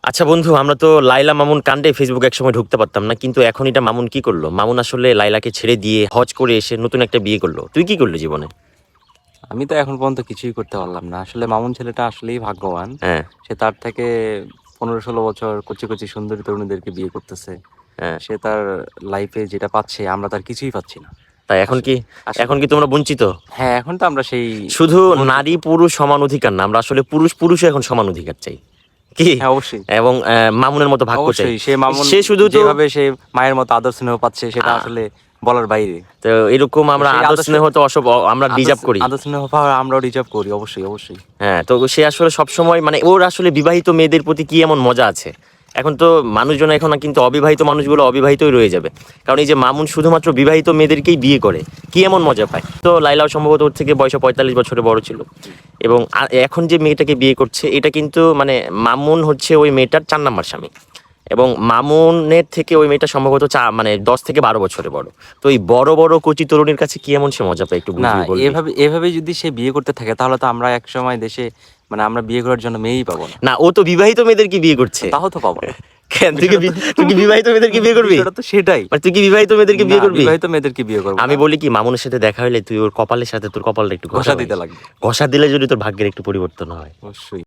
আচ্ছা বন্ধু, আমরা তো লাইলা মামুন কাণ্ডে ফেসবুকে একসময় ঢুকতে পারতাম না, কিন্তু এখন এটা মামুন কি করলো? মামুন আসলে লাইলাকে ছেড়ে দিয়ে হজ করে এসে নতুন একটা বিয়ে করলো। তুই কি করলি জীবনে? আমি তো এখন পর্যন্ত কিছুই করতে পারলাম না। আসলে মামুন ছেলেটা আসলেই ভাগ্যবান। হ্যাঁ, সে তার থেকে 15-16 বছর কচি কচি সুন্দরী তরুণীদেরকে বিয়ে করতেছে। হ্যাঁ। সে তার লাইফে যেটা পাচ্ছে আমরা তার কিছুই পাচ্ছি না। তাই এখন আসলে কি, আসলে এখন কি তোমরা বঞ্চিত? হ্যাঁ, এখন তো আমরা সেই শুধু বঞ্চিত। নারী পুরুষ সমান অধিকার না, আমরা আসলে পুরুষ পুরুষও এখন সমান অধিকার চাই কি? হ্যাঁ, অবশ্যই। এবং মামুনের মতো ভাগ্য চাই। অবশ্যই সে মামুন সে শুধু তো যেভাবে সে মায়ের মতো আদর স্নেহ পাচ্ছে সেটা আহ, আসলে বলার বাইরে। তো এরকম তো আমরা সেই আদর আদর স্নেহ তো আমরা আদর ডিজার্ভ করি। আদর স্নেহ পাওয়া আমরাও রিজার্ভ করি। অবশ্যই, অবশ্যই। হ্যাঁ, তো সে আসলে সবসময় মানে ওর আসলে বিবাহিত মেয়েদের প্রতি কি এমন মজা আছে? এখন তো মানুষজন এখন কিন্তু অবিবাহিত মানুষগুলো অবিবাহিতই রয়ে যাবে, কারণ এই যে মামুন শুধুমাত্র বিবাহিত মেয়েদেরকেই বিয়ে করে, কি এমন মজা পায়? তো লাইলাও সম্ভবত ওর থেকে বয়স 45 বছরে বড় ছিল। এবং এখন যে মেয়েটাকে বিয়ে করছে এটা কিন্তু মানে মামুন হচ্ছে ওই মেয়েটার 4 নাম্বার স্বামী, এবং মামুনের থেকে ওই মেয়েটা সম্ভবত মানে 10 থেকে 12 বছরে বড়। তো এই বড় বড় কচি তরুণীর কাছে কি এমন সে মজা পায়, একটু না, বুঝিয়ে বলবি? এভাবে এভাবে যদি সে বিয়ে করতে থাকে তাহলে তো আমরা একসময় দেশে মানে আমরা বিয়ে করার জন্য মেয়েই পাবো না। না, ও তো বিবাহিত মেয়েদেরকে বিয়ে করছে। তাও তো পাবো না। কেন, বিষয়টা তো তুই কি বিবাহিত মেয়েদেরকে বিয়ে করবি? বিষয়টা তো সেটাই। মানে তুই কি বিবাহিত মেয়েদেরকে না, বিয়ে করবি? বিবাহিত মেয়েদেরকে বিয়ে করবো আমি না। বলি কি, মামুনের সাথে দেখা হলে তুই ওর কপালের সাথে তোর কপালটা একটু ঘষা ঘষা ভাই। দিতে লাগবে। ঘষা দিলে যদি তোর ভাগ্যের একটু পরিবর্তন হয়। অবশ্যই।